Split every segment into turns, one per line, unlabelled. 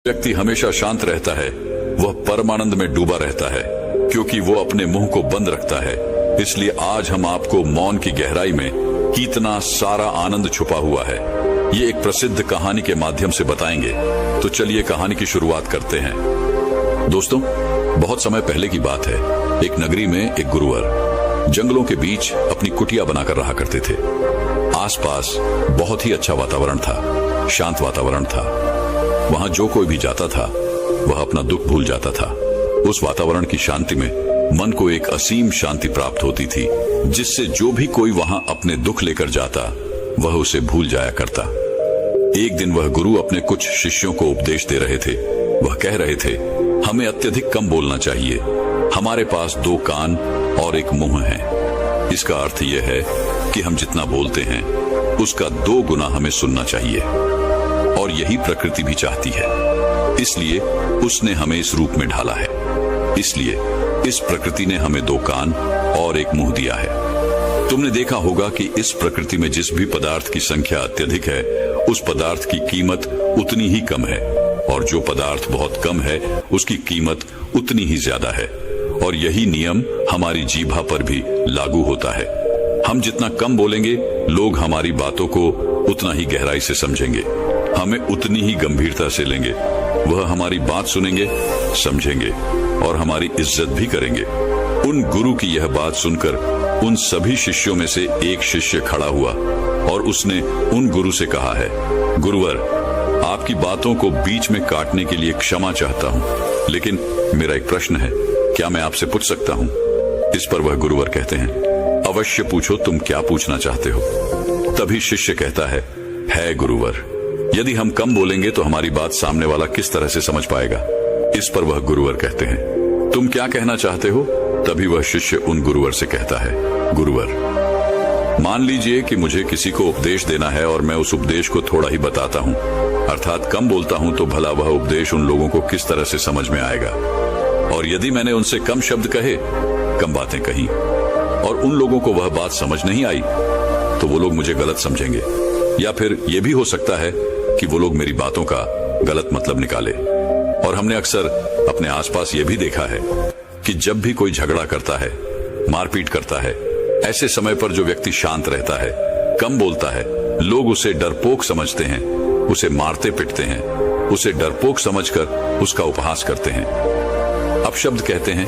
व्यक्ति हमेशा शांत रहता है वह परमानंद में डूबा रहता है, क्योंकि वो अपने मुंह को बंद रखता है। इसलिए आज हम आपको मौन की गहराई में कितना सारा आनंद छुपा हुआ है, ये एक प्रसिद्ध कहानी के माध्यम से बताएंगे। तो चलिए कहानी की शुरुआत करते हैं। दोस्तों, बहुत समय पहले की बात है। एक नगरी में एक गुरुवर जंगलों के बीच अपनी कुटिया बनाकर रहा करते थे। आसपास बहुत ही अच्छा वातावरण था, शांत वातावरण था। वहां जो कोई भी जाता था वह अपना दुख भूल जाता था। उस वातावरण की शांति में मन को एक असीम शांति प्राप्त होती थी, जिससे जो भी कोई वहां अपने दुख लेकर जाता वह उसे भूल जाया करता। एक दिन वह गुरु अपने कुछ शिष्यों को उपदेश दे रहे थे। वह कह रहे थे, हमें अत्यधिक कम बोलना चाहिए। हमारे पास 2 कान और 1 मुंह है। इसका अर्थ यह है कि हम जितना बोलते हैं उसका 2 गुना हमें सुनना चाहिए, और यही प्रकृति भी चाहती है। इसलिए उसने हमें इस रूप में ढाला है। इसलिए इस प्रकृति ने हमें 2 कान और 1 मुंह दिया है। तुमने देखा होगा कि इस प्रकृति में जिस भी पदार्थ की संख्या अत्यधिक है उस पदार्थ की कीमत उतनी ही कम है, और जो पदार्थ बहुत कम है उसकी कीमत उतनी ही ज्यादा है। और यही नियम हमारी जीभा पर भी लागू होता है। हम जितना कम बोलेंगे लोग हमारी बातों को उतना ही गहराई से समझेंगे, हमें उतनी ही गंभीरता से लेंगे। वह हमारी बात सुनेंगे, समझेंगे और हमारी इज्जत भी करेंगे। उन गुरु की यह बात सुनकर उन सभी शिष्यों में से एक शिष्य खड़ा हुआ और उसने उन गुरु से कहा है, गुरुवर, आपकी बातों को बीच में काटने के लिए क्षमा चाहता हूँ, लेकिन मेरा एक प्रश्न है, क्या मैं आपसे पूछ सकता हूँ? इस पर वह गुरुवर कहते हैं, अवश्य पूछो, तुम क्या पूछना चाहते हो? तभी शिष्य कहता है गुरुवर, यदि हम कम बोलेंगे तो हमारी बात सामने वाला किस तरह से समझ पाएगा? इस पर वह गुरुवर कहते हैं, तुम क्या कहना चाहते हो? तभी वह शिष्य उन गुरुवर से कहता है, गुरुवर, मान लीजिए कि मुझे किसी को उपदेश देना है और मैं उस उपदेश को थोड़ा ही बताता हूँ, अर्थात कम बोलता हूँ, तो भला वह उपदेश उन लोगों को किस तरह से समझ में आएगा? और यदि मैंने उनसे कम शब्द कहे, कम बातें कही और उन लोगों को वह बात समझ नहीं आई, तो वो लोग मुझे गलत समझेंगे, या फिर यह भी हो सकता है कि वो लोग मेरी बातों का गलत मतलब निकाले। और हमने अक्सर अपने आसपास ये भी देखा है कि जब भी कोई झगड़ा करता है, मारपीट करता है, ऐसे समय पर जो व्यक्ति शांत रहता है, कम बोलता है, लोग उसे डरपोक समझते हैं, उसे मारते पिटते हैं, उसे डरपोक समझकर उसका उपहास करते हैं, अपशब्द कहते हैं,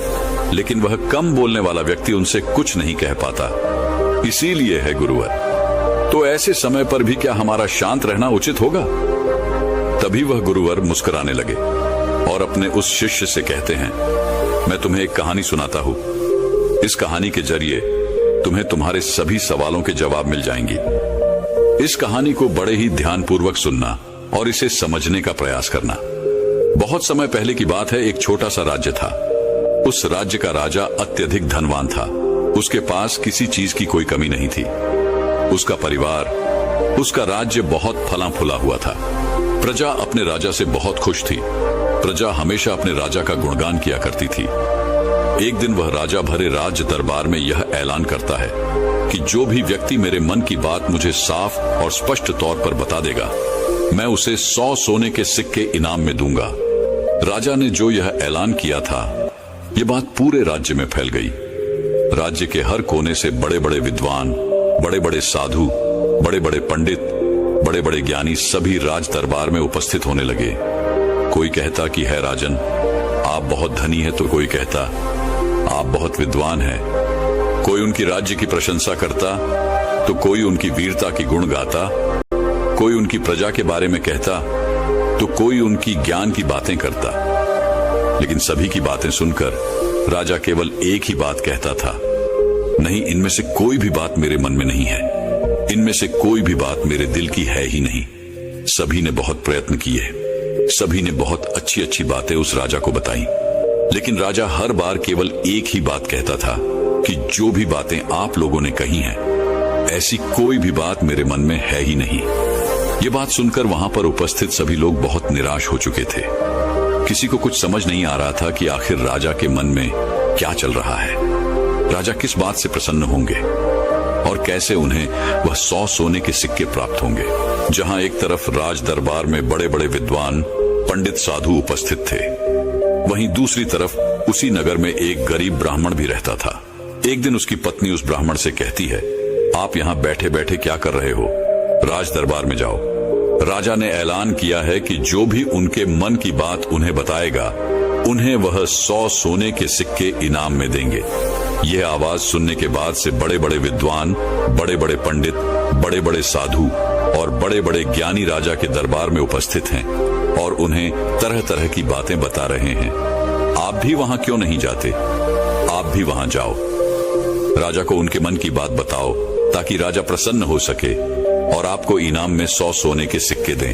लेकिन वह कम बोलने वाला व्यक्ति उनसे कुछ नहीं कह पाता। इसीलिए है गुरुवर, तो ऐसे समय पर भी क्या हमारा शांत रहना उचित होगा? तभी वह गुरुवर मुस्कुराने लगे और अपने उस शिष्य से कहते हैं, मैं तुम्हें एक कहानी सुनाता हूँ। इस कहानी के जरिए तुम्हें तुम्हारे सभी सवालों के जवाब मिल जाएंगी। इस कहानी को बड़े ही ध्यानपूर्वक सुनना और इसे समझने का प्रयास करना। बहुत समय पहले की बात है। एक छोटा सा राज्य था। उस राज्य का राजा अत्यधिक धनवान था। उसके पास किसी चीज की कोई कमी नहीं थी। उसका परिवार, उसका राज्य बहुत फला फूला हुआ था। प्रजा अपने राजा से बहुत खुश थी। प्रजा हमेशा अपने राजा का गुणगान किया करती थी। एक दिन वह राजा भरे राज्य दरबार में यह ऐलान करता है कि जो भी व्यक्ति मेरे मन की बात मुझे साफ और स्पष्ट तौर पर बता देगा, मैं उसे 100 सोने के सिक्के इनाम में दूंगा। राजा ने जो यह ऐलान किया था, ये बात पूरे राज्य में फैल गई। राज्य के हर कोने से बड़े बड़े विद्वान, बड़े बड़े साधु, बड़े बड़े पंडित, बड़े बड़े ज्ञानी सभी राज दरबार में उपस्थित होने लगे। कोई कहता कि है राजन, आप बहुत धनी है, तो कोई कहता आप बहुत विद्वान हैं। कोई उनकी राज्य की प्रशंसा करता, तो कोई उनकी वीरता की गुण गाता। कोई उनकी प्रजा के बारे में कहता, तो कोई उनकी ज्ञान की बातें करता। लेकिन सभी की बातें सुनकर राजा केवल एक ही बात कहता था, नहीं, इनमें से कोई भी बात मेरे मन में नहीं है। इनमें से कोई भी बात मेरे दिल की है ही नहीं। सभी ने बहुत प्रयत्न किए, सभी ने बहुत अच्छी अच्छी बातें उस राजा को बताई, लेकिन राजा हर बार केवल एक ही बात कहता था कि जो भी बातें आप लोगों ने कही हैं, ऐसी कोई भी बात मेरे मन में है ही नहीं। ये बात सुनकर वहां पर उपस्थित सभी लोग बहुत निराश हो चुके थे। किसी को कुछ समझ नहीं आ रहा था कि आखिर राजा के मन में क्या चल रहा है। राजा किस बात से प्रसन्न होंगे और कैसे उन्हें वह 100 सोने के सिक्के प्राप्त होंगे। जहां एक तरफ राज दरबार में बड़े बड़े विद्वान, पंडित साधु उपस्थित थे। वहीं दूसरी तरफ उसी नगर में एक गरीब ब्राह्मण भी रहता था। एक दिन उसकी पत्नी उस ब्राह्मण से कहती है, आप यहाँ बैठे बैठे क्या कर रहे हो? राज दरबार में जाओ। राजा ने ऐलान किया है कि जो भी उनके मन की बात उन्हें बताएगा, उन्हें वह 100 सोने के सिक्के इनाम में देंगे। यह आवाज सुनने के बाद से बड़े बड़े विद्वान, बड़े बड़े पंडित, बड़े बड़े साधु और बड़े बड़े ज्ञानी राजा के दरबार में उपस्थित हैं और उन्हें तरह तरह की बातें बता रहे हैं। आप भी वहां क्यों नहीं जाते? आप भी वहां जाओ। राजा को उनके मन की बात बताओ ताकि राजा प्रसन्न हो सके और आपको इनाम में 100 सोने के सिक्के दें।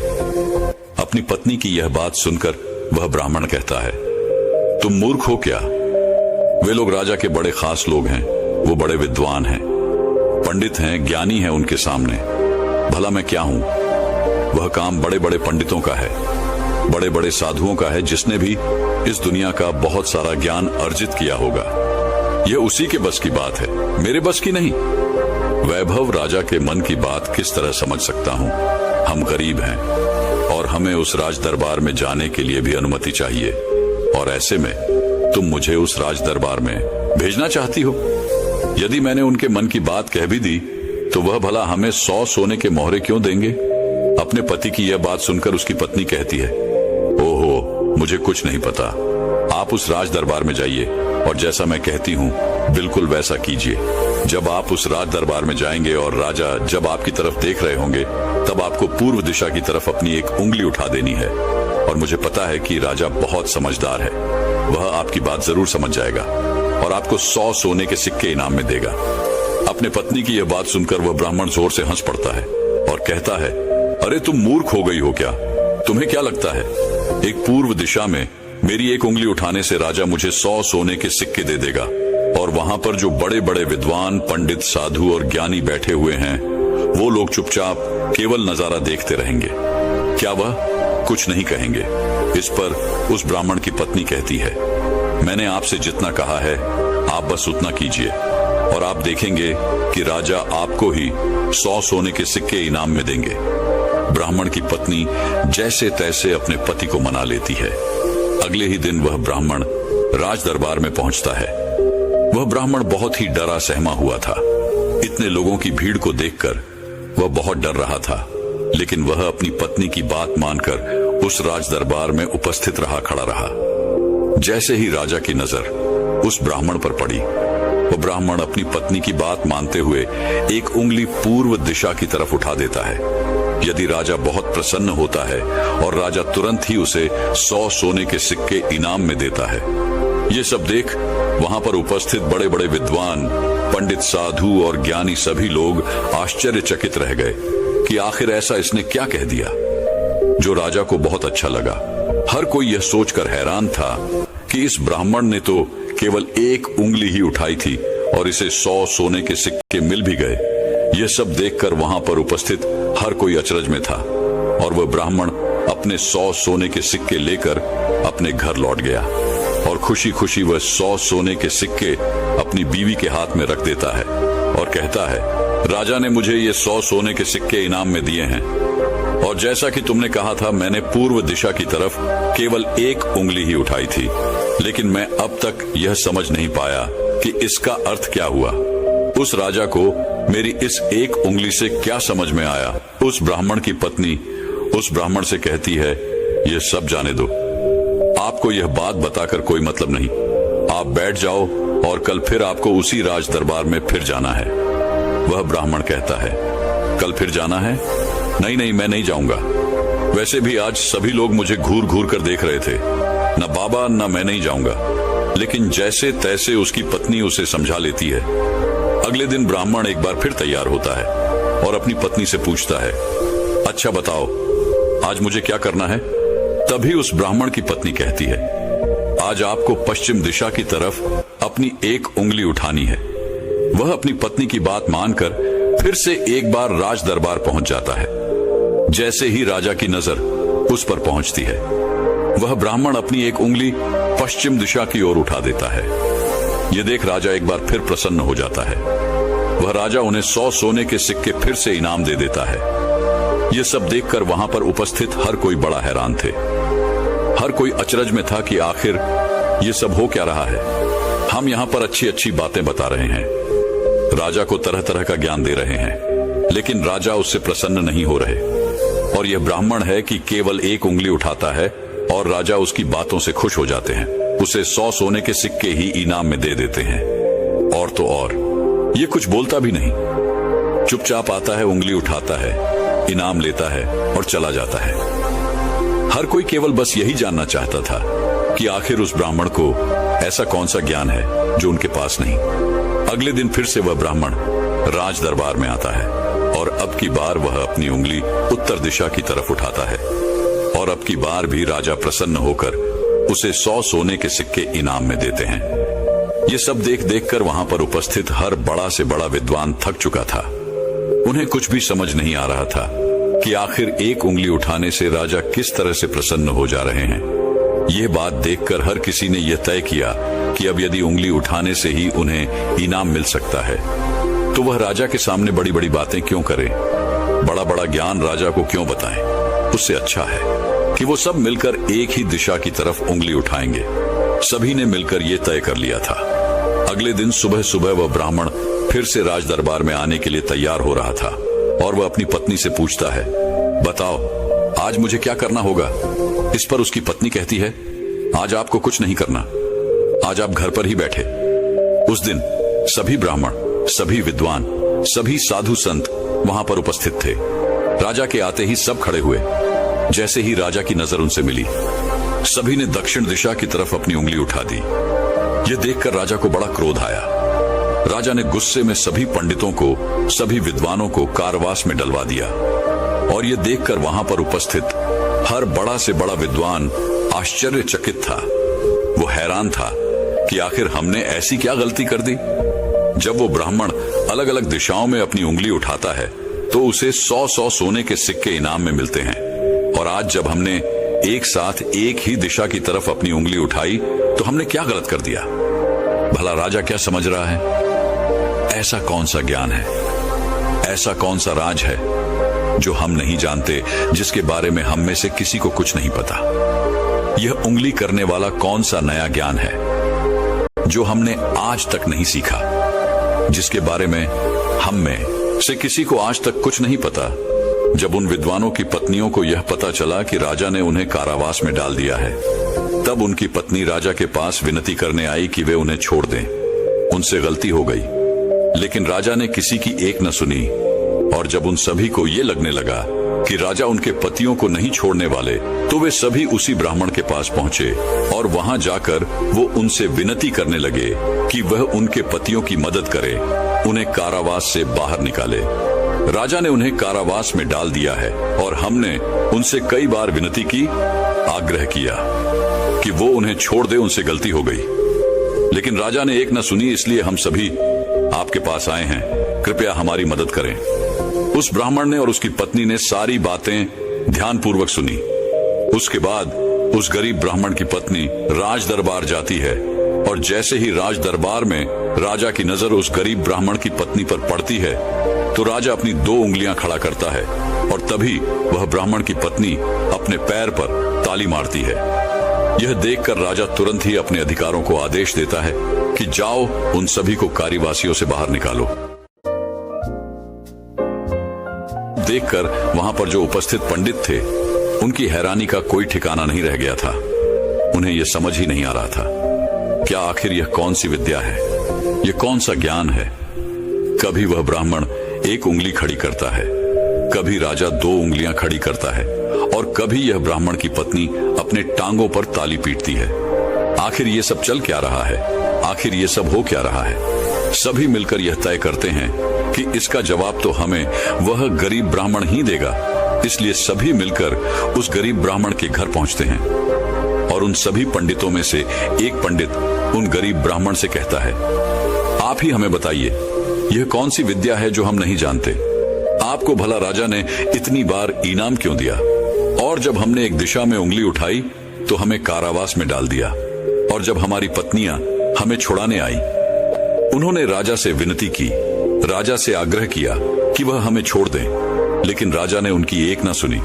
अपनी पत्नी की यह बात सुनकर वह ब्राह्मण कहता है, तुम मूर्ख हो क्या? वे लोग राजा के बड़े खास लोग हैं, वो बड़े विद्वान हैं, पंडित हैं, ज्ञानी हैं उनके सामने। भला मैं क्या हूं? वह काम बड़े बड़े पंडितों का है, बड़े बड़े साधुओं का है, जिसने भी इस दुनिया का बहुत सारा ज्ञान अर्जित किया होगा। यह उसी के बस की बात है, मेरे बस की नहीं। वैभव राजा के मन की बात किस तरह समझ सकता हूं? हम गरीब हैं और हमें उस राज दरबार में जाने के लिए भी अनुमति चाहिए, और ऐसे में तुम मुझे उस राज दरबार में भेजना चाहती हो। यदि मैंने उनके मन की बात कह भी दी तो वह भला हमें 100 सोने के मोहरे क्यों देंगे? अपने पति की यह बात सुनकर उसकी पत्नी कहती है, ओहो, मुझे कुछ नहीं पता। आप उस राज दरबार में जाइए और जैसा मैं कहती हूँ बिल्कुल वैसा कीजिए। जब आप उस राज दरबार में जाएंगे और राजा जब आपकी तरफ देख रहे होंगे, तब आपको पूर्व दिशा की तरफ अपनी एक उंगली उठा देनी है। और मुझे पता है कि राजा बहुत समझदार है, वह आपकी बात जरूर समझ जाएगा और आपको 100 सोने के सिक्के इनाम में देगा। अपने पत्नी की यह बात सुनकर वह ब्राह्मण जोर से हंस पड़ता है और कहता है, अरे तुम मूर्ख हो गई हो क्या? तुम्हें क्या लगता है एक पूर्व दिशा में मेरी एक उंगली उठाने से राजा मुझे 100 सोने के सिक्के दे देगा और वहां पर जो बड़े बड़े विद्वान, पंडित, साधु और ज्ञानी बैठे हुए हैं, वो लोग चुपचाप केवल नजारा देखते रहेंगे? क्या वह कुछ नहीं कहेंगे? इस पर उस ब्राह्मण की पत्नी कहती है, मैंने आपसे जितना कहा है आप बस उतना कीजिए और आप देखेंगे कि राजा आपको ही 100 सोने के सिक्के इनाम में देंगे। ब्राह्मण की पत्नी जैसे तैसे अपने पति को मना लेती है। अगले ही दिन वह ब्राह्मण राज दरबार में पहुंचता है। वह ब्राह्मण बहुत ही डरा सहमा हुआ था। इतने लोगों की भीड़ को देखकर वह बहुत डर रहा था, लेकिन वह अपनी पत्नी की बात मानकर उस राज दरबार में उपस्थित खड़ा रहा। जैसे ही राजा की नजर उस ब्राह्मण पर पड़ी, वह ब्राह्मण अपनी पत्नी की बात मानते हुए एक उंगली पूर्व दिशा की तरफ उठा देता है। यदि राजा बहुत प्रसन्न होता है और राजा तुरंत ही उसे 100 सोने के सिक्के इनाम में देता है। ये सब देख वहां पर उपस्थित बड़े बड़े विद्वान, पंडित, साधु और ज्ञानी सभी लोग आश्चर्यचकित रह गए कि आखिर ऐसा इसने क्या कह दिया जो राजा को बहुत अच्छा लगा। हर कोई यह सोचकर हैरान था कि इस ब्राह्मण ने तो केवल एक उंगली ही उठाई थी और इसे 100 सोने के सिक्के मिल भी गए। यह सब देखकर वहां पर उपस्थित हर कोई अचरज में था और वह ब्राह्मण अपने 100 सोने के सिक्के लेकर अपने घर लौट गया और खुशी खुशी वह 100 सोने के सिक्के अपनी बीवी के हाथ में रख देता है और कहता है, राजा ने मुझे ये 100 सोने के सिक्के इनाम में दिए हैं और जैसा कि तुमने कहा था, मैंने पूर्व दिशा की तरफ केवल एक उंगली ही उठाई थी, लेकिन मैं अब तक यह समझ नहीं पाया कि इसका अर्थ क्या हुआ। उस राजा को मेरी इस एक उंगली से क्या समझ में आया? उस ब्राह्मण की पत्नी उस ब्राह्मण से कहती है, यह सब जाने दो, आपको यह बात बताकर कोई मतलब नहीं। आप बैठ जाओ और कल फिर आपको उसी राज दरबार में फिर जाना है। वह ब्राह्मण कहता है, कल फिर जाना है? नहीं नहीं, मैं नहीं जाऊंगा। वैसे भी आज सभी लोग मुझे घूर घूर कर देख रहे थे, न बाबा न मैं नहीं जाऊंगा। लेकिन जैसे तैसे उसकी पत्नी उसे समझा लेती है। अगले दिन ब्राह्मण एक बार फिर तैयार होता है और अपनी पत्नी से पूछता है, अच्छा बताओ आज मुझे क्या करना है? तभी उस ब्राह्मण की पत्नी कहती है, आज आपको पश्चिम दिशा की तरफ अपनी एक उंगली उठानी है। वह अपनी पत्नी की बात मानकर फिर से एक बार राज दरबार पहुंच जाता है। जैसे ही राजा की नजर उस पर पहुंचती है, वह ब्राह्मण अपनी एक उंगली पश्चिम दिशा की ओर उठा देता है। यह देख राजा एक बार फिर प्रसन्न हो जाता है। वह राजा उन्हें 100 सोने के सिक्के फिर से इनाम दे देता है। यह सब देखकर वहां पर उपस्थित हर कोई बड़ा हैरान थे। हर कोई अचरज में था कि आखिर ये सब हो क्या रहा है। हम यहाँ पर अच्छी अच्छी बातें बता रहे हैं, राजा को तरह तरह का ज्ञान दे रहे हैं, लेकिन राजा उससे प्रसन्न नहीं हो रहे। और यह ब्राह्मण है कि केवल एक उंगली उठाता है और राजा उसकी बातों से खुश हो जाते हैं, उसे 100 सोने के सिक्के ही इनाम में दे देते हैं। और तो और ये कुछ बोलता भी नहीं, चुपचाप आता है, उंगली उठाता है, इनाम लेता है और चला जाता है। हर कोई केवल बस यही जानना चाहता था कि आखिर उस ब्राह्मण को ऐसा कौन सा ज्ञान है जो उनके पास नहीं। अगले दिन फिर से वह ब्राह्मण राज दरबार में आता है और अब की बार वह अपनी उंगली उत्तर दिशा की तरफ उठाता है और अब की बार भी राजा प्रसन्न होकर उसे 100 सोने के सिक्के इनाम में देते हैं। ये सब देख देख कर वहां पर उपस्थित हर बड़ा से बड़ा विद्वान थक चुका था। उन्हें कुछ भी समझ नहीं आ रहा था कि आखिर एक उंगली उठाने से राजा किस तरह से प्रसन्न हो जा रहे हैं। यह बात देखकर हर किसी ने यह तय किया कि अब यदि उंगली उठाने से ही उन्हें इनाम मिल सकता है तो वह राजा के सामने बड़ी बड़ी बातें क्यों करें, बड़ा बड़ा ज्ञान राजा को क्यों बताएं। उससे अच्छा है कि वो सब मिलकर एक ही दिशा की तरफ उंगली उठाएंगे। सभी ने मिलकर यह तय कर लिया था। अगले दिन सुबह सुबह वह ब्राह्मण फिर से राज दरबार में आने के लिए तैयार हो रहा था और वह अपनी पत्नी से पूछता है, बताओ आज मुझे क्या करना होगा। इस पर उसकी पत्नी कहती है, आज आपको कुछ नहीं करना, आज आप घर पर ही बैठे। उस दिन सभी ब्राह्मण, सभी विद्वान, सभी साधु संत वहां पर उपस्थित थे। राजा के आते ही सब खड़े हुए। जैसे ही राजा की नजर उनसे मिली, सभी ने दक्षिण दिशा की तरफ अपनी उंगली उठा दी। यह देखकर राजा को बड़ा क्रोध आया। राजा ने गुस्से में सभी पंडितों को, सभी विद्वानों को कारावास में डलवा दिया। और यह देखकर वहां पर उपस्थित हर बड़ा से बड़ा विद्वान आश्चर्यचकित था। वो हैरान था कि आखिर हमने ऐसी क्या गलती कर दी। जब वो ब्राह्मण अलग अलग दिशाओं में अपनी उंगली उठाता है तो उसे 100 सोने के सिक्के इनाम में मिलते हैं, और आज जब हमने एक साथ एक ही दिशा की तरफ अपनी उंगली उठाई तो हमने क्या गलत कर दिया। भला राजा क्या समझ रहा है। ऐसा कौन सा ज्ञान है, ऐसा कौन सा राज है जो हम नहीं जानते, जिसके बारे में हम में से किसी को कुछ नहीं पता। यह उंगली करने वाला कौन सा नया ज्ञान है जो हमने आज तक नहीं सीखा, जिसके बारे में हम में से किसी को आज तक कुछ नहीं पता। जब उन विद्वानों की पत्नियों को यह पता चला कि राजा ने उन्हें कारावास में डाल दिया है, तब उनकी पत्नी राजा के पास विनती करने आई कि वे उन्हें छोड़ दें। उनसे गलती हो गई, लेकिन राजा ने किसी की एक न सुनी। और जब उन सभी को ये लगने लगा कि राजा उनके पतियों को नहीं छोड़ने वाले, तो वे सभी उसी ब्राह्मण के पास पहुंचे और वहां जाकर वो उनसे विनती करने लगे कि वह उनके पतियों की मदद करे, उन्हें कारावास से बाहर निकाले। राजा ने उन्हें कारावास में डाल दिया है और हमने उनसे कई बार विनती की, आग्रह किया कि वो उन्हें छोड़ दे, उनसे गलती हो गई, लेकिन राजा ने एक न सुनी। इसलिए हम सभी आपके पास आए हैं, कृपया हमारी मदद करें। उस ब्राह्मण ने और उसकी पत्नी ने सारी बातें ध्यानपूर्वक सुनी। उसके बाद उस गरीब ब्राह्मण की पत्नी राज दरबार जाती है और जैसे ही राज दरबार में राजा की नजर उस गरीब ब्राह्मण की पत्नी पर पड़ती है तो राजा अपनी 2 उंगलियां खड़ा करता है और तभी वह ब्राह्मण की पत्नी अपने पैर पर ताली मारती है। यह देखकर राजा तुरंत ही अपने अधिकारों को आदेश देता है कि जाओ, उन सभी को कारावासियों से बाहर निकालो। देखकर वहां पर जो उपस्थित पंडित थे, उनकी हैरानी का कोई ठिकाना नहीं रह गया था। उन्हें यह समझ ही नहीं आ रहा था, क्या आखिर यह कौन सी विद्या है, यह कौन सा ज्ञान है। कभी वह ब्राह्मण एक उंगली खड़ी करता है, कभी राजा 2 उंगलियां खड़ी करता है और कभी यह ब्राह्मण की पत्नी अपने टांगों पर ताली पीटती है। आखिर ये सब चल क्या रहा है, आखिर ये सब हो क्या रहा है। सभी मिलकर यह तय करते हैं कि इसका जवाब तो हमें वह गरीब ब्राह्मण ही देगा। इसलिए सभी मिलकर उस गरीब ब्राह्मण के घर पहुंचते हैं और उन सभी पंडितों में से एक पंडित उन गरीब ब्राह्मण से कहता है, आप ही हमें बताइए, यह कौन सी विद्या है जो हम नहीं जानते। आपको भला राजा ने इतनी बार इनाम क्यों दिया, और जब हमने एक दिशा में उंगली उठाई तो हमें कारावास में डाल दिया, और जब हमारी पत्नियां हमें छुड़ाने आई, उन्होंने राजा से विनती की, राजा से आग्रह किया कि वह हमें छोड़ दें, लेकिन राजा ने उनकी एक ना सुनी।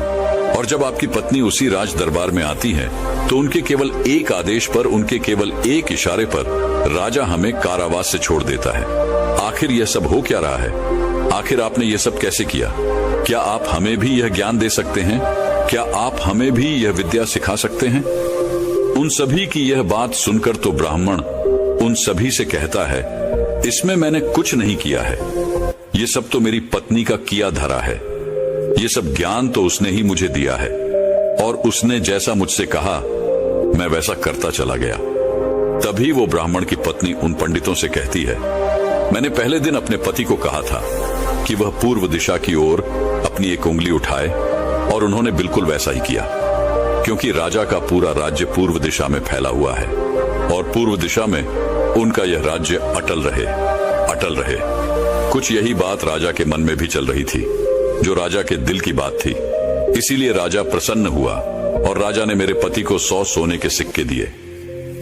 और जब आपकी पत्नी उसी राज दरबार में आती है तो उनके केवल एक आदेश पर, उनके केवल एक इशारे पर राजा हमें कारावास से छोड़ देता है। आखिर यह सब हो क्या रहा है? आखिर आपने यह सब कैसे किया? क्या आप हमें भी यह ज्ञान दे सकते हैं? क्या आप हमें भी यह विद्या सिखा सकते हैं? उन सभी की यह बात सुनकर तो ब्राह्मण उन सभी से कहता है, इसमें मैंने कुछ नहीं किया है, ये सब तो मेरी पत्नी का किया धरा है। ये सब ज्ञान तो उसने ही मुझे दिया है और उसने जैसा मुझसे कहा मैं वैसा करता चला गया। तभी वो ब्राह्मण की पत्नी उन पंडितों से कहती है, मैंने पहले दिन अपने पति को कहा था कि वह पूर्व दिशा की ओर अपनी एक उंगली उठाए और उन्होंने बिल्कुल वैसा ही किया, क्योंकि राजा का पूरा राज्य पूर्व दिशा में फैला हुआ है और पूर्व दिशा में उनका यह राज्य अटल रहे, अटल रहे। कुछ यही बात राजा के मन में भी चल रही थी, जो राजा के दिल की बात थी। इसीलिए राजा प्रसन्न हुआ और राजा ने मेरे पति को 100 सोने के सिक्के दिए।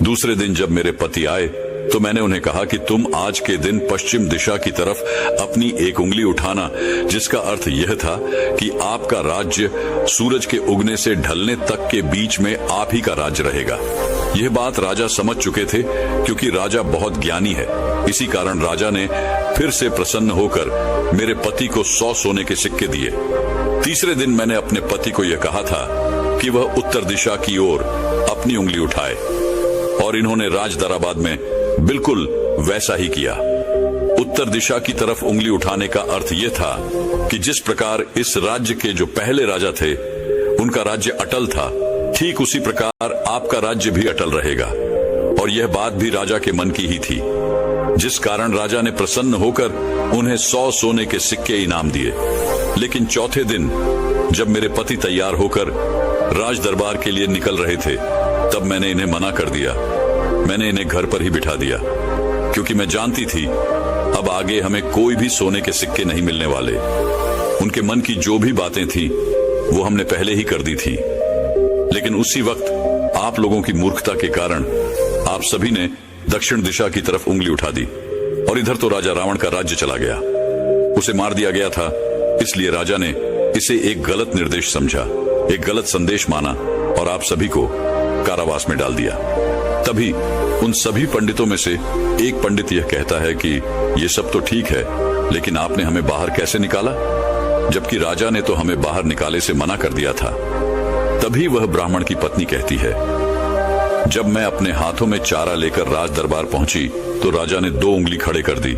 दूसरे दिन जब मेरे पति आए तो मैंने उन्हें कहा कि तुम आज के दिन पश्चिम दिशा की तरफ अपनी एक उंगली उठाना, जिसका अर्थ यह था कि आपका राज्य सूरज के उगने से ढलने तक के बीच में आप ही का राज्य रहेगा। यह बात राजा समझ चुके थे, क्योंकि राजा बहुत ज्ञानी है। इसी कारण राजा ने फिर से प्रसन्न होकर मेरे पति को 100 सोने के सिक्के दिए। तीसरे दिन मैंने अपने पति को यह कहा था कि वह उत्तर दिशा की ओर अपनी उंगली उठाए और इन्होंने राज दरबार में बिल्कुल वैसा ही किया। उत्तर दिशा की तरफ उंगली उठाने का अर्थ यह था कि जिस प्रकार इस राज्य के जो पहले राजा थे उनका राज्य अटल था, ठीक उसी प्रकार आपका राज्य भी अटल रहेगा। और यह बात भी राजा के मन की ही थी, जिस कारण राजा ने प्रसन्न होकर उन्हें 100 सोने के सिक्के इनाम दिए। लेकिन चौथे दिन जब मेरे पति तैयार होकर राज दरबार के लिए निकल रहे थे, तब मैंने इन्हें मना कर दिया। मैंने इन्हें घर पर ही बिठा दिया, क्योंकि मैं जानती थी अब आगे हमें कोई भी सोने के सिक्के नहीं मिलने वाले। उनके मन की जो भी बातें थी वो हमने पहले ही कर दी थी। लेकिन उसी वक्त आप लोगों की मूर्खता के कारण आप सभी ने दक्षिण दिशा की तरफ उंगली उठा दी और इधर तो राजा रावण का राज्य चला गया। उसे मार दिया गया था, इसलिए राजा ने इसे एक गलत निर्देश समझा, एक गलत संदेश माना और आप सभी को कारावास में डाल दिया। तभी उन सभी पंडितों में से एक पंडित यह कहता है कि ये सब तो ठीक है, लेकिन आपने हमें बाहर कैसे निकाला, जबकि राजा ने तो हमें बाहर निकाले से मना कर दिया था। तभी वह ब्राह्मण की पत्नी कहती है, जब मैं अपने हाथों में चारा लेकर राज दरबार पहुंची तो राजा ने 2 उंगली खड़े कर दी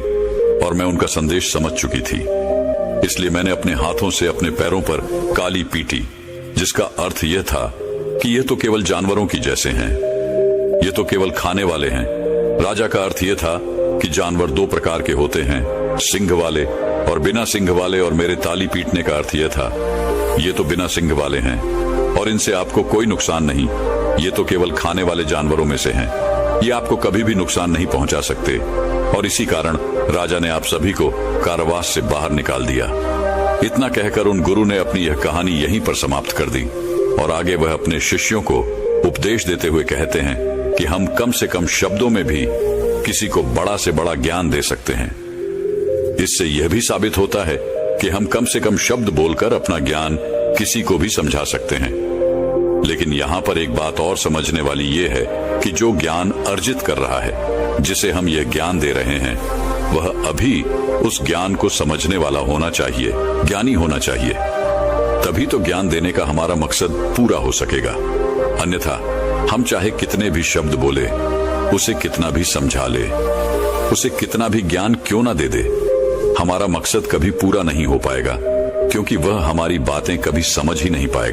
और मैं उनका संदेश समझ चुकी थी। इसलिए मैंने अपने हाथों से अपने पैरों पर काली पीटी, जिसका अर्थ यह था कि यह तो केवल जानवरों की जैसे हैं, ये तो केवल खाने वाले हैं। राजा का अर्थ यह था कि जानवर 2 प्रकार के होते हैं, सिंह वाले और बिना सिंह वाले, और मेरे ताली पीटने का अर्थ यह था ये तो बिना सिंह वाले हैं और इनसे आपको कोई नुकसान नहीं, ये तो केवल खाने वाले जानवरों में से हैं, ये आपको कभी भी नुकसान नहीं पहुंचा सकते। और इसी कारण राजा ने आप सभी को कारावास से बाहर निकाल दिया। इतना कहकर उन गुरु ने अपनी यह कहानी यहीं पर समाप्त कर दी और आगे वह अपने शिष्यों को उपदेश देते हुए कहते हैं कि हम कम से कम शब्दों में भी किसी को बड़ा से बड़ा ज्ञान दे सकते हैं। इससे यह भी साबित होता है कि हम कम से कम शब्द बोलकर अपना ज्ञान किसी को भी समझा सकते हैं। लेकिन यहाँ पर एक बात और समझने वाली ये है कि जो ज्ञान अर्जित कर रहा है, जिसे हम यह ज्ञान दे रहे हैं, वह अभी उस ज्ञान को समझने वाला होना चाहिए, ज्ञानी होना चाहिए। तभी तो ज्ञान देने का हमारा मकसद पूरा हो सकेगा। अन्यथा हम चाहे कितने भी शब्द बोले, उसे कितना भी समझा ले, उसे कितना भी ज्ञान क्यों ना दे दे, हमारा मकसद कभी पूरा नहीं हो पाएगा, क्योंकि वह हमारी बातें कभी समझ ही नहीं पाएगा।